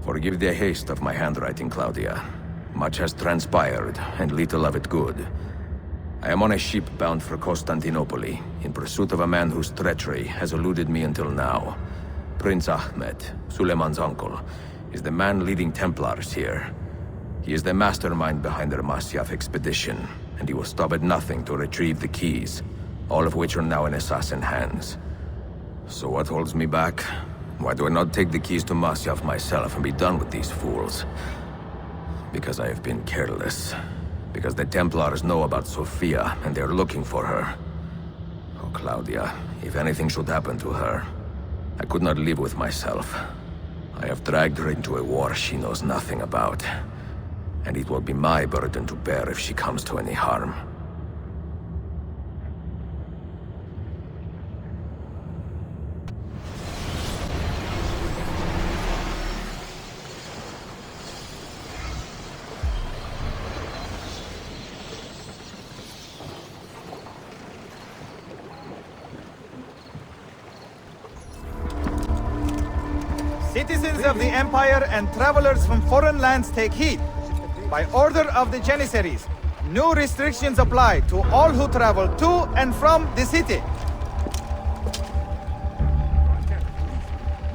Forgive the haste of my handwriting, Claudia. Much has transpired, and little of it good. I am on a ship bound for Constantinople, in pursuit of a man whose treachery has eluded me until now. Prince Ahmed, Suleiman's uncle, is the man leading Templars here. He is the mastermind behind the Masyaf expedition, and he will stop at nothing to retrieve the keys, all of which are now in assassin hands. So what holds me back? Why do I not take the keys to Masyaf myself and be done with these fools? Because I have been careless. Because the Templars know about Sophia, and they are looking for her. Oh, Claudia, if anything should happen to her, I could not live with myself. I have dragged her into a war she knows nothing about. And it will be my burden to bear if she comes to any harm. Citizens of the Empire and travelers from foreign lands take heed. By order of the Janissaries, new restrictions apply to all who travel to and from the city.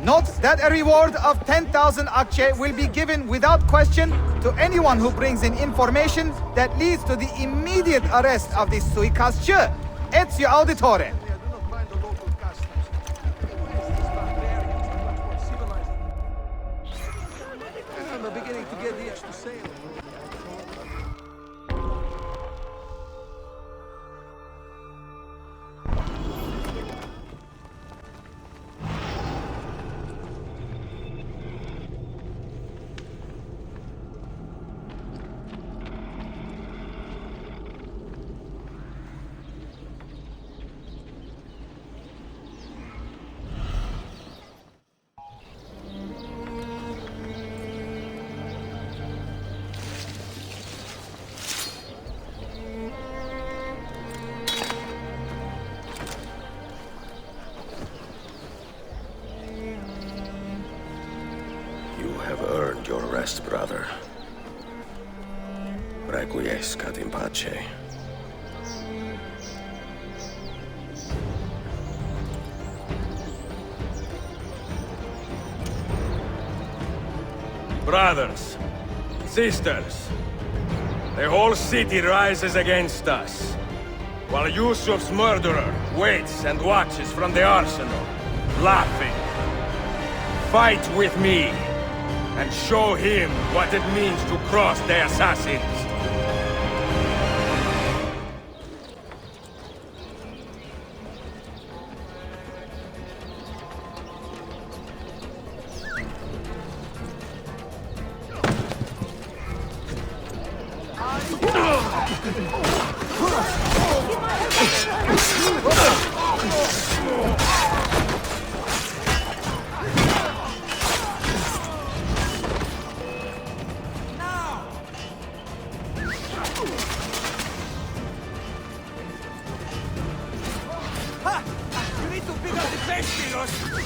Note that a reward of 10,000 akçe will be given without question to anyone who brings in information that leads to the immediate arrest of the suikastçı. Ezio Auditore. I'm beginning to get the itch to sail. You have earned your rest, brother. Requiescat in pace. Brothers, sisters, the whole city rises against us, while Yusuf's murderer waits and watches from the arsenal, laughing. Fight with me, and show him what it means to cross the assassins. You need to pick up the pestilence!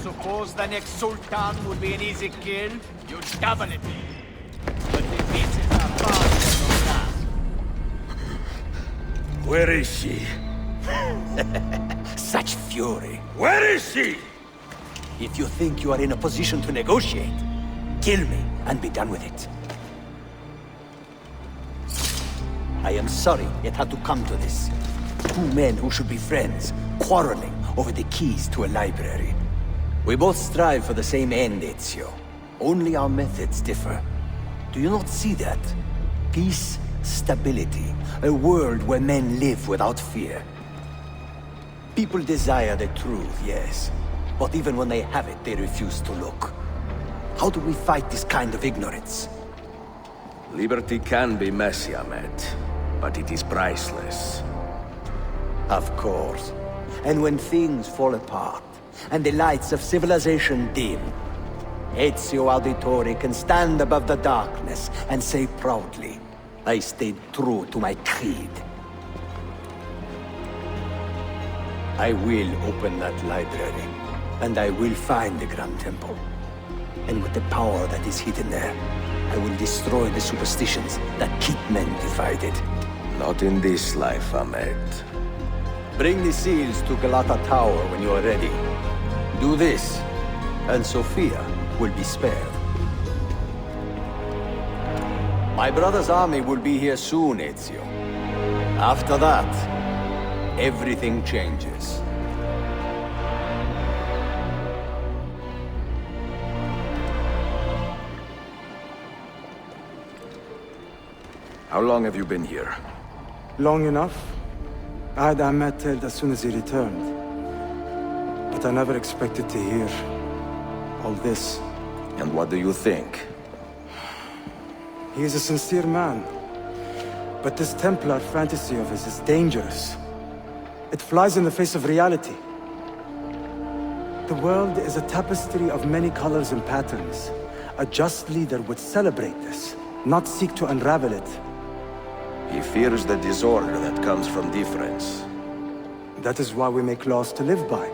suppose the next Sultan would be an easy kill? You double it. But the pieces are far from last. Where is she? Such fury. Where is she? If you think you are in a position to negotiate, kill me and be done with it. I am sorry it had to come to this. Two men who should be friends, quarreling over the keys to a library. We both strive for the same end, Ezio. Only our methods differ. Do you not see that? Peace, stability, a world where men live without fear. People desire the truth, yes. But even when they have it, they refuse to look. How do we fight this kind of ignorance? Liberty can be messy, Ahmed, but it is priceless. Of course. And when things fall apart, and the lights of civilization dim, Ezio Auditore can stand above the darkness and say proudly, I stayed true to my creed. I will open that library, and I will find the Grand Temple. And with the power that is hidden there, I will destroy the superstitions that keep men divided. Not in this life, Ahmed. Bring the seals to Galata Tower when you are ready. Do this, and Sofia will be spared. My brother's army will be here soon, Ezio. After that, everything changes. How long have you been here? Long enough. I had Ahmed killed as soon as he returned. But I never expected to hear all this. And what do you think? He is a sincere man. But this Templar fantasy of his is dangerous. It flies in the face of reality. The world is a tapestry of many colors and patterns. A just leader would celebrate this, not seek to unravel it. He fears the disorder that comes from difference. That is why we make laws to live by.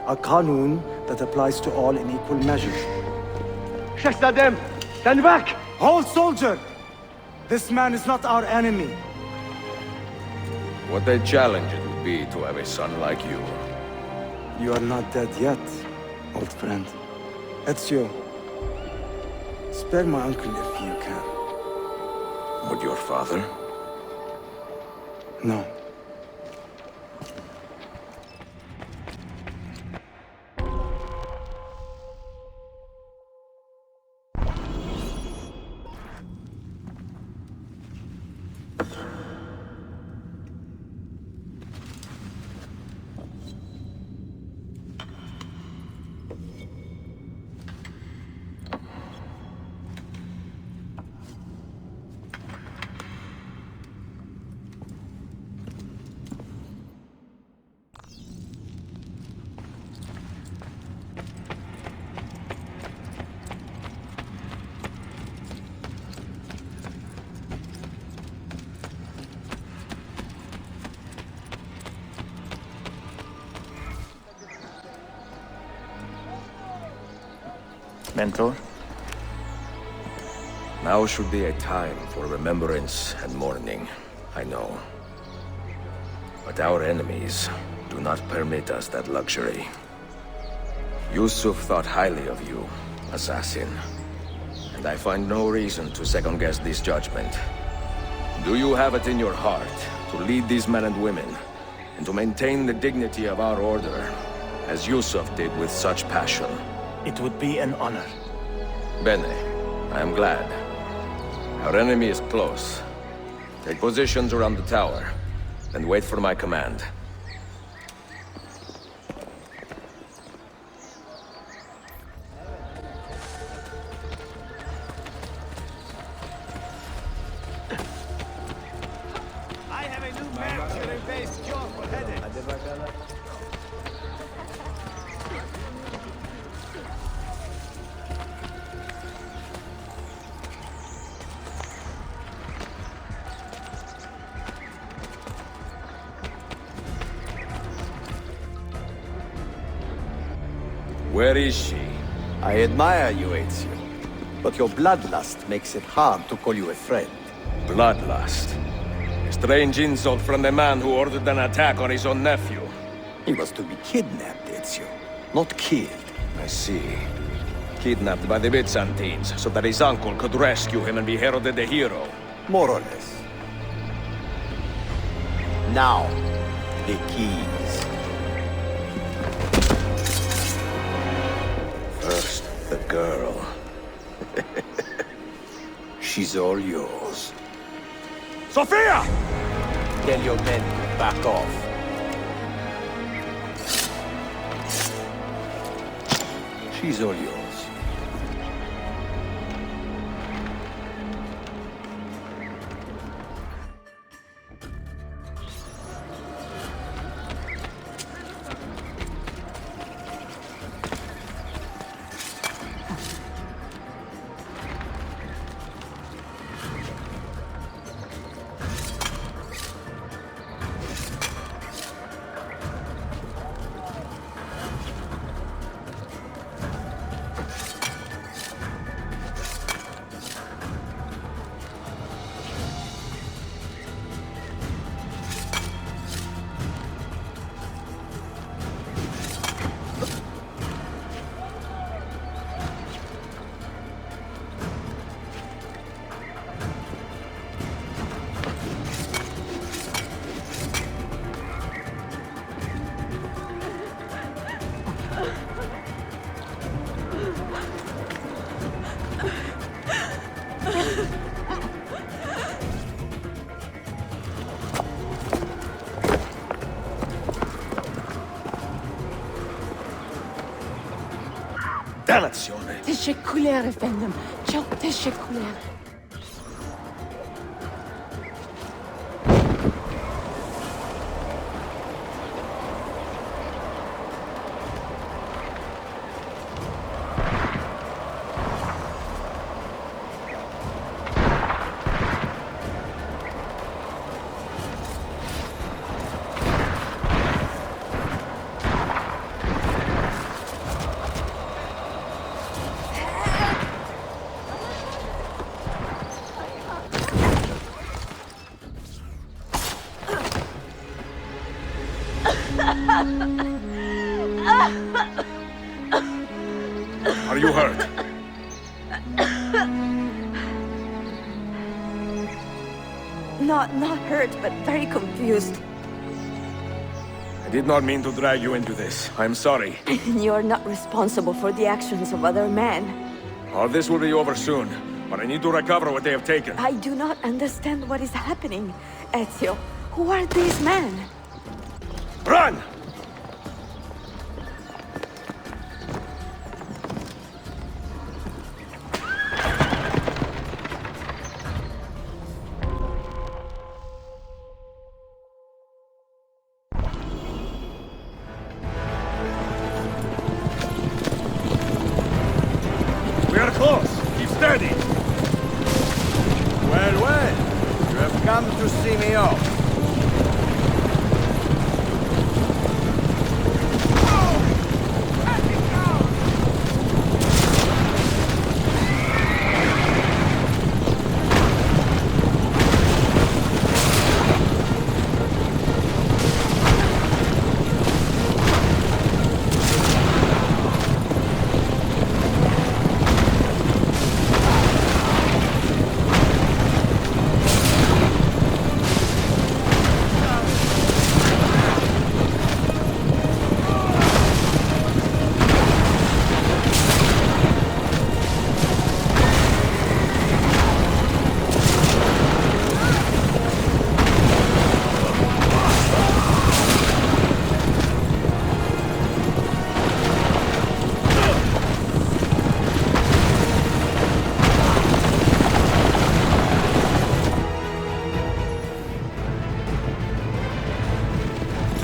A Qanun that applies to all in equal measure. Shahzadem, stand back! Hold, soldier! This man is not our enemy. What a challenge it would be to have a son like you. You are not dead yet, old friend. Ezio, spare my uncle if you can. Would your father? No. Mentor? Now should be a time for remembrance and mourning, I know. But our enemies do not permit us that luxury. Yusuf thought highly of you, assassin. And I find no reason to second-guess this judgment. Do you have it in your heart to lead these men and women, and to maintain the dignity of our order, as Yusuf did with such passion? It would be an honor. Bene, I am glad. Our enemy is close. Take positions around the tower, and wait for my command. I have a new military-based job headed. Where is she? I admire you, Ezio. But your bloodlust makes it hard to call you a friend. Bloodlust. A strange insult from the man who ordered an attack on his own nephew. He was to be kidnapped, Ezio, not killed. I see. Kidnapped by the Byzantines, so that his uncle could rescue him and be heralded a hero. More or less. Now, the keys. First, the girl. She's all yours. Sophia! Tell your men to back off. She's all yours. Dannazione! تشكلر efendim. Çok teşekkürler. Are you hurt? Not hurt, but very confused. I did not mean to drag you into this. I'm sorry. You're not responsible for the actions of other men. All this will be over soon, but I need to recover what they have taken. I do not understand what is happening, Ezio. Who are these men? Run! We are close. Keep steady. Well, well. You have come to see me off.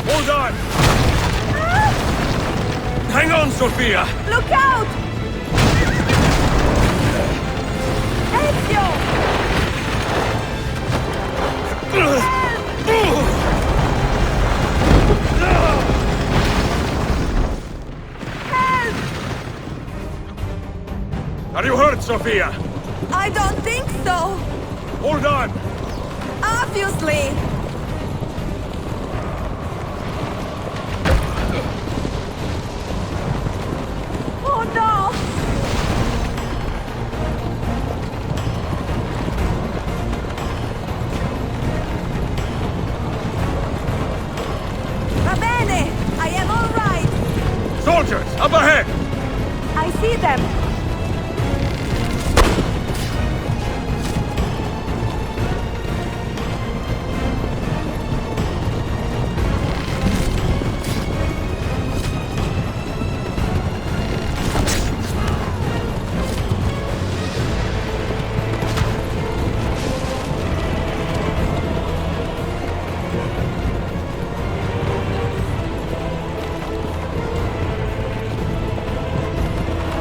Hold on! Hang on, Sophia! Look out! Ezio! Help! Are you hurt, Sophia? I don't think so. Hold on! Obviously. Oh no! Va bene! I am all right! Soldiers, up ahead! I see them!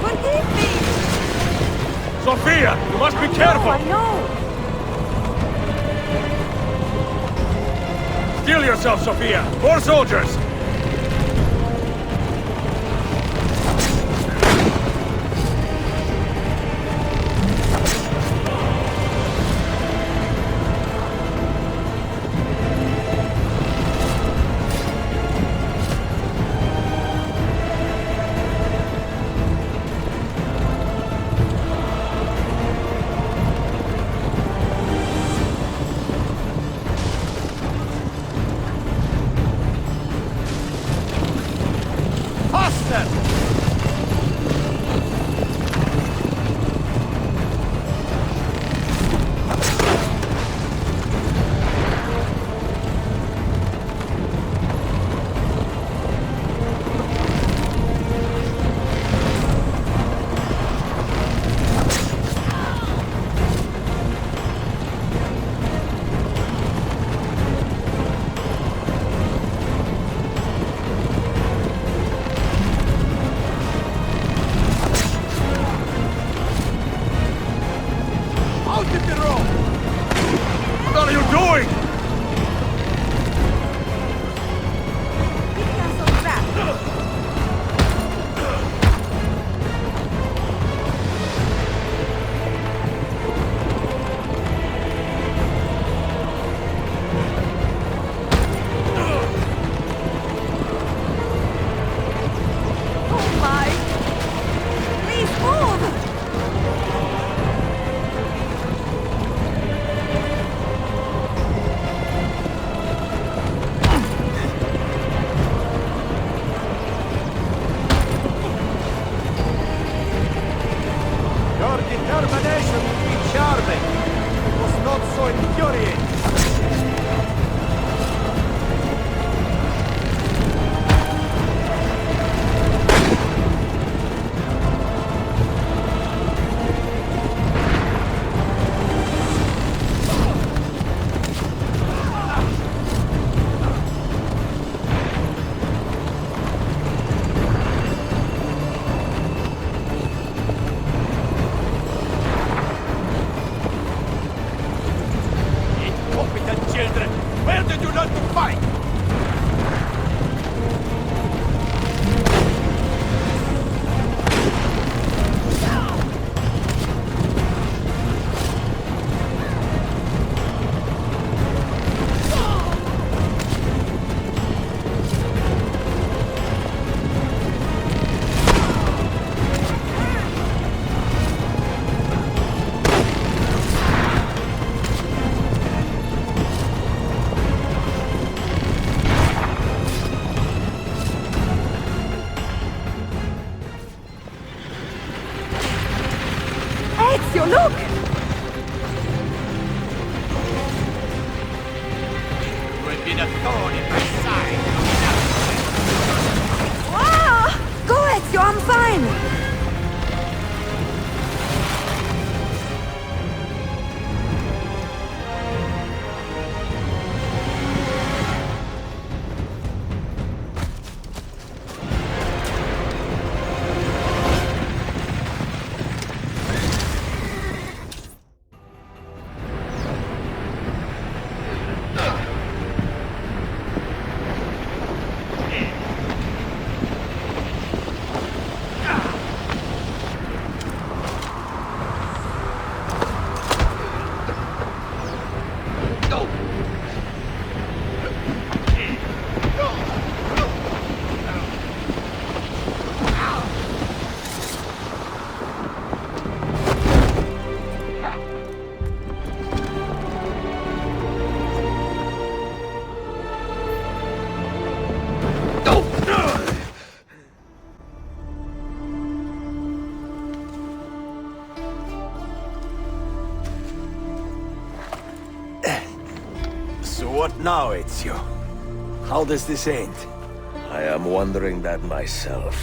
Forgive me! Sophia, you must be No, careful! I know! Steel yourself, Sophia! More soldiers! What are you doing? Picking us on track. Oh my! Please move! Your determination will be charming. It was not so infuriating. Incompetent children! Where did you learn to fight? Ezio, look! You have been a thorn in my side. Ah! Go, Ezio, I'm fine! what now, Ezio? How does this end? I am wondering that myself.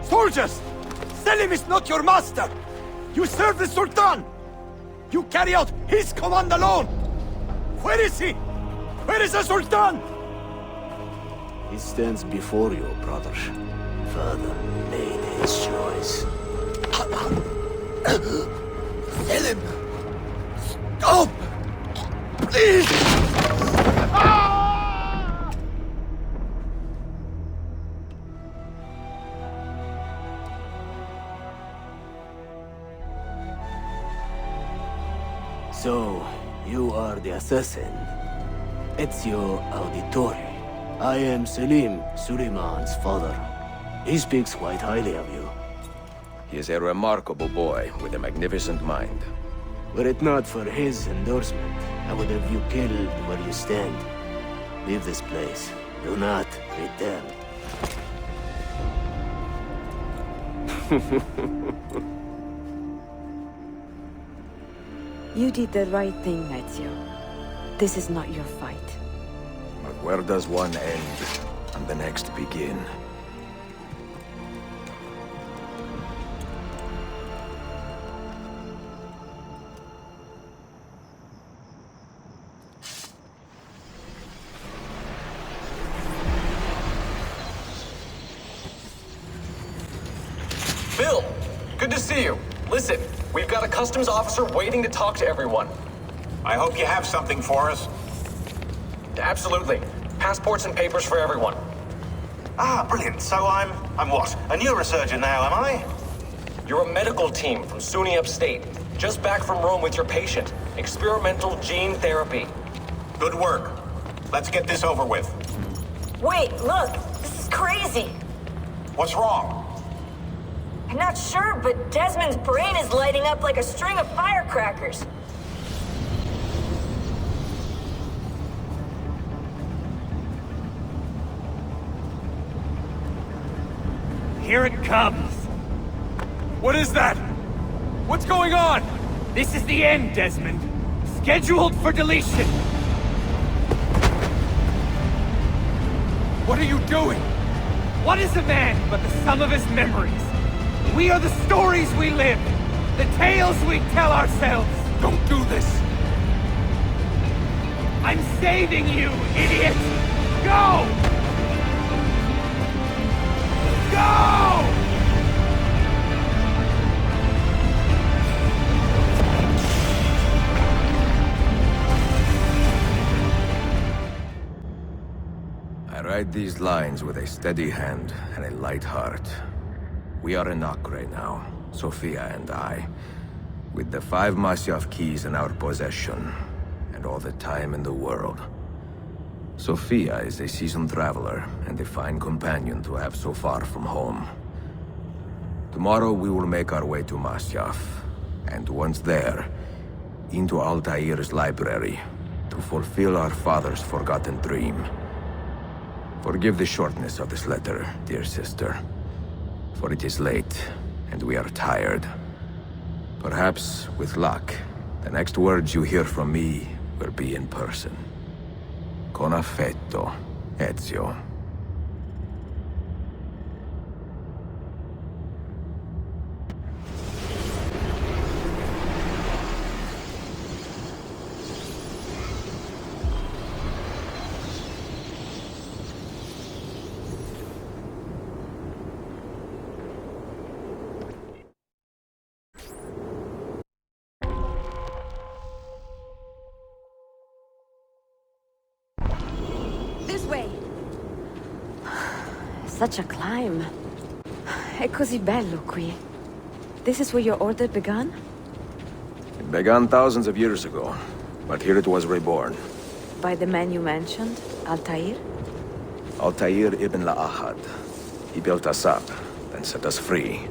Soldiers! Selim is not your master! You serve the Sultan! You carry out his command alone! Where is he? Where is the Sultan? He stands before you, brother. Father made his choice. Selim! Stop! Please! So, you are the assassin. Ezio Auditore. I am Selim, Suleiman's father. He speaks quite highly of you. He is a remarkable boy with a magnificent mind. Were it not for his endorsement, I would have you killed where you stand. Leave this place. Do not return. You did the right thing, Ezio. This is not your fight. But where does one end and the next begin? Bill, good to see you. Listen, we've got a customs officer waiting to talk to everyone. I hope you have something for us. Absolutely. Passports and papers for everyone. Ah, brilliant. So I'm what? A neurosurgeon now, am I? You're a medical team from SUNY Upstate. Just back from Rome with your patient. Experimental gene therapy. Good work. Let's get this over with. Wait, look! This is crazy! What's wrong? I'm not sure, but Desmond's brain is lighting up like a string of firecrackers. Here it comes! What is that? What's going on? This is the end, Desmond. Scheduled for deletion. What are you doing? What is a man but the sum of his memories? We are the stories we live, the tales we tell ourselves. Don't do this! I'm saving you, idiot! Go! Go! I write these lines with a steady hand and a light heart. We are in Acre now, Sofia and I, with the 5 Masyaf keys in our possession, and all the time in the world. Sofia is a seasoned traveler, and a fine companion to have so far from home. Tomorrow we will make our way to Masyaf, and once there, into Altair's library, to fulfill our father's forgotten dream. Forgive the shortness of this letter, dear sister. For it is late, and we are tired. Perhaps, with luck, the next words you hear from me will be in person. Con affetto, Ezio. This way. Such a climb. È così bello qui. This is where your order began? It began thousands of years ago, but here it was reborn. By the man you mentioned, Altair? Altair ibn La'ahad. He built us up, then set us free.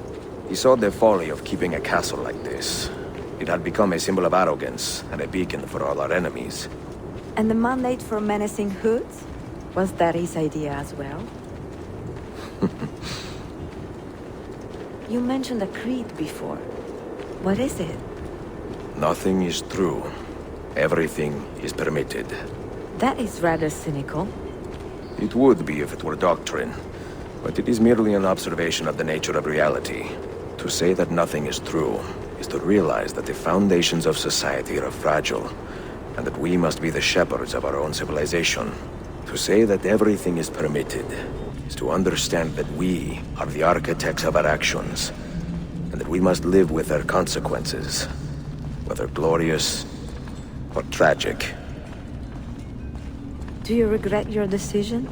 He saw the folly of keeping a castle like this. It had become a symbol of arrogance and a beacon for all our enemies. And the mandate for menacing hoods? Was that his idea as well? You mentioned a creed before. What is it? Nothing is true. Everything is permitted. That is rather cynical. It would be if it were doctrine, but it is merely an observation of the nature of reality. To say that nothing is true is to realize that the foundations of society are fragile, and that we must be the shepherds of our own civilization. To say that everything is permitted is to understand that we are the architects of our actions, and that we must live with their consequences, whether glorious or tragic. Do you regret your decision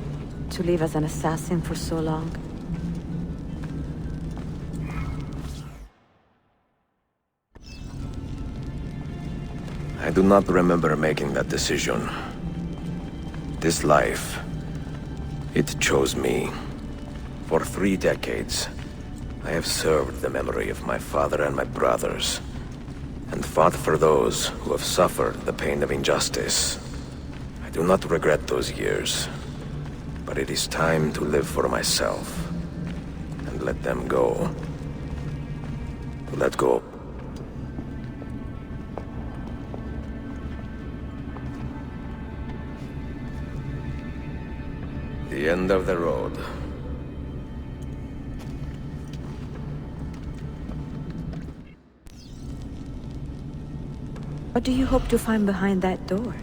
to live as an assassin for so long? I do not remember making that decision. This life, it chose me. For 3 decades, I have served the memory of my father and my brothers, and fought for those who have suffered the pain of injustice. I do not regret those years, but it is time to live for myself, and let them go. To let go. The end of the road. What do you hope to find behind that door?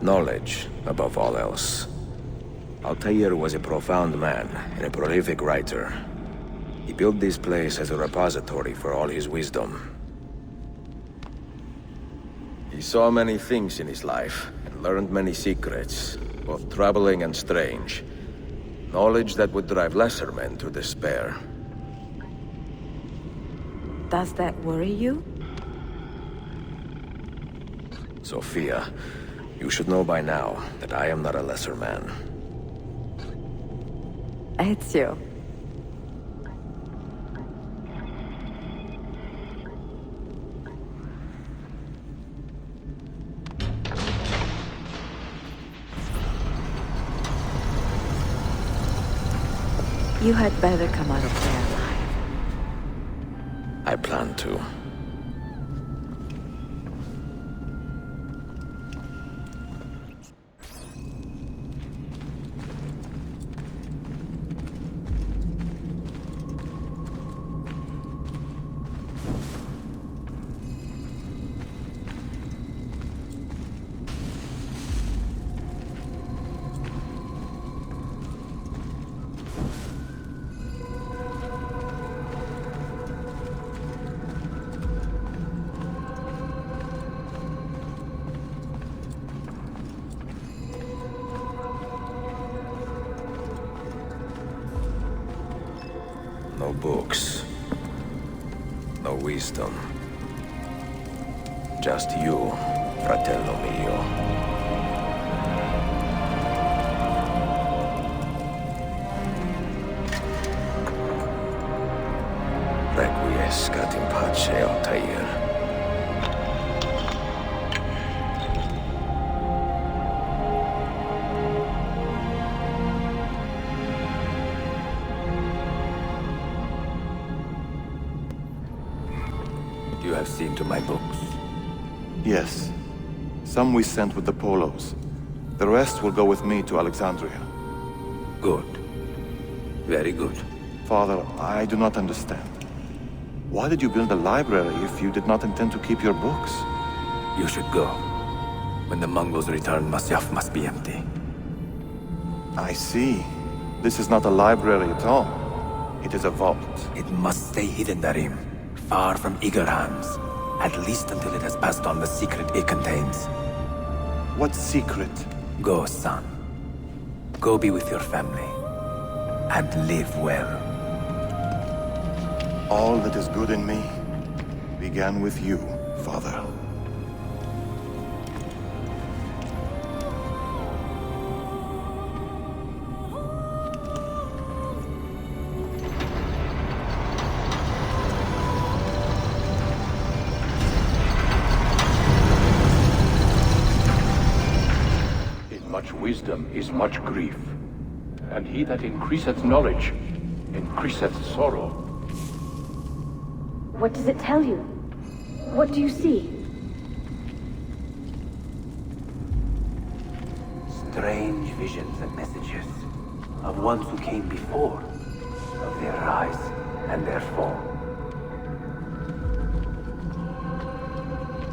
Knowledge, above all else. Altair was a profound man and a prolific writer. He built this place as a repository for all his wisdom. He saw many things in his life, and learned many secrets, both troubling and strange. Knowledge that would drive lesser men to despair. Does that worry you? Sophia, you should know by now that I am not a lesser man. Ezio. You had better come out of there alive. I plan to. No books. No wisdom. Just you, fratello mio. Requiescat in pace, Altair. You have seen to my books? Yes. Some we sent with the Polos. The rest will go with me to Alexandria. Good. Very good. Father, I do not understand. Why did you build a library if you did not intend to keep your books? You should go. When the Mongols return, Masyaf must be empty. I see. This is not a library at all. It is a vault. It must stay hidden, Darim. Far from eager hands. At least until it has passed on the secret it contains. What secret? Go, son. Go be with your family. And live well. All that is good in me began with you, Father. wisdom is much grief. And he that increaseth knowledge, increaseth sorrow. What does it tell you? What do you see? Strange visions and messages of ones who came before, of their rise and their fall.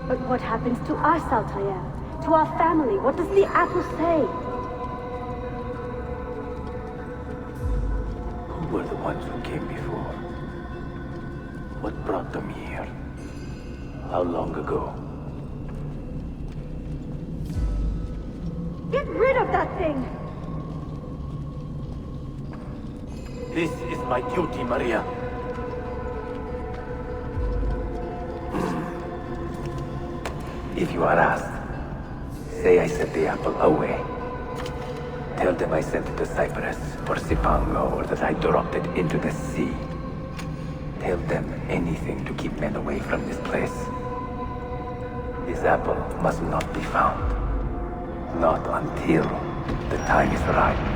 But what happens to us, Altair? To our family? What does the apple say? Who were the ones who came before? What brought them here? How long ago? Get rid of that thing! This is my duty, Maria. If you are asked, say I sent the apple away. Tell them I sent it to Cyprus or Cipango, or that I dropped it into the sea. Tell them anything to keep men away from this place. This apple must not be found. Not until the time is right.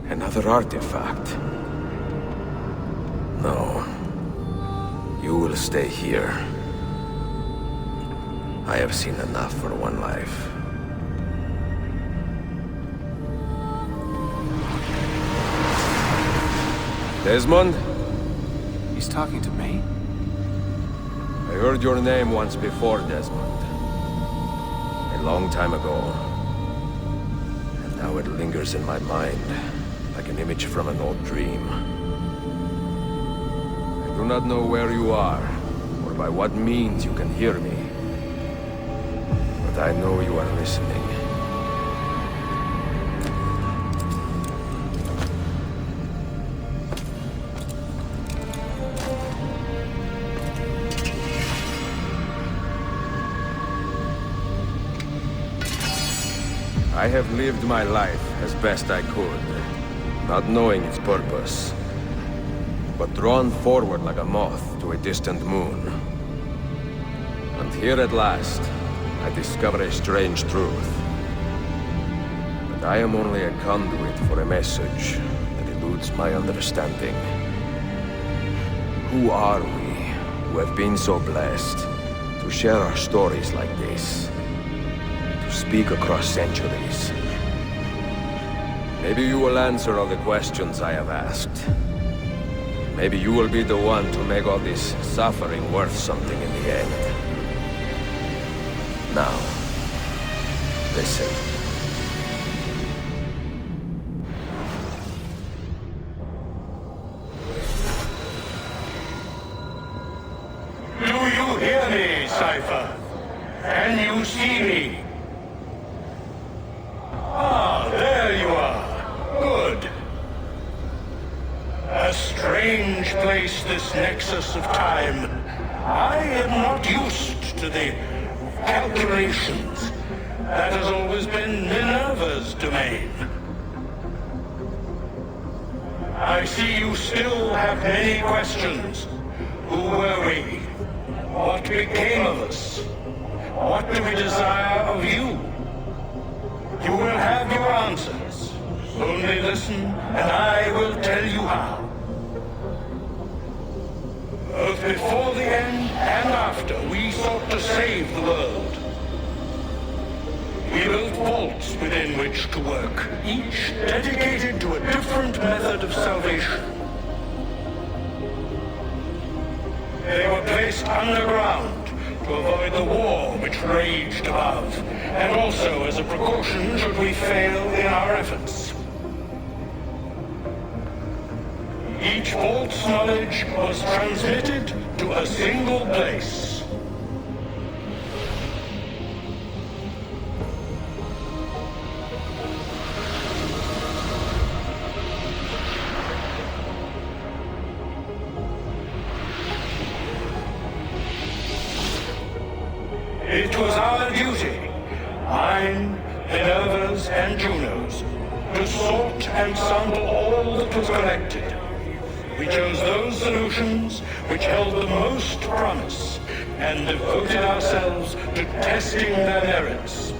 Another artifact. No. You will stay here. I have seen enough for one life. Desmond? He's talking to me? I heard your name once before, Desmond. A long time ago. And now it lingers in my mind, like an image from an old dream. I do not know where you are, or by what means you can hear me. But I know you are listening. I have lived my life as best I could, not knowing its purpose, but drawn forward like a moth to a distant moon. And here at last, I discover a strange truth. That I am only a conduit for a message that eludes my understanding. Who are we, who have been so blessed to share our stories like this? To speak across centuries. Maybe you will answer all the questions I have asked. Maybe you will be the one to make all this suffering worth something in the end. Now, listen. Do you hear me, Cypher? Can you see me? Ah, there you are. Good. A strange place, this nexus of time. I am not used to the calculations. That has always been Minerva's domain. I see you still have many questions. Who were we? What became of us? What do we desire of you? You will have your answers. Only listen, and I will tell you how. Both before the end and after, we sought to save the world. We built vaults within which to work, each dedicated to a different method of salvation. They were placed underground to avoid the war which raged above, and also as a precaution should we fail in our efforts. Each vault's knowledge was transmitted to a single place. It was our duty, mine, Minerva's, and Juno's, to sort and sample all that was collected. We chose those solutions which held the most promise, and devoted ourselves to testing their merits.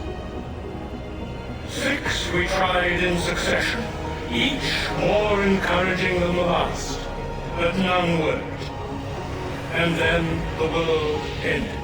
6 we tried in succession, each more encouraging than the last, but none worked. And then the world ended.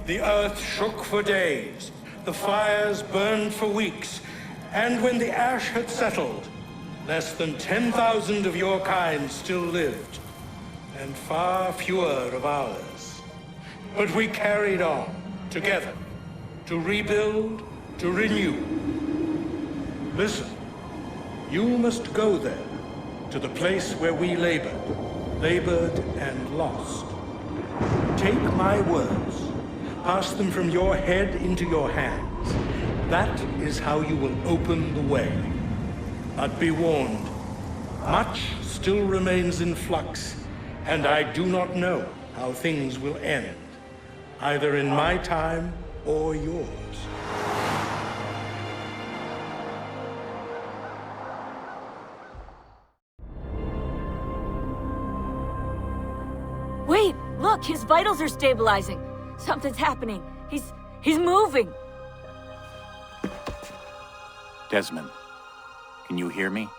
The earth shook for days, the fires burned for weeks, and when the ash had settled, less than 10,000 of your kind still lived, and far fewer of ours. But we carried on, together, to rebuild, to renew. Listen, you must go there, to the place where we labored and lost. Take my words. Pass them from your head into your hands. That is how you will open the way. But be warned, much still remains in flux, and I do not know how things will end, either in my time or yours. Wait, look, his vitals are stabilizing. Something's happening. He's moving. Desmond, can you hear me?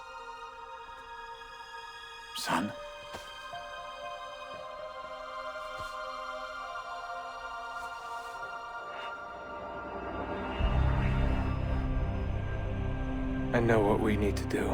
Son? I know what we need to do.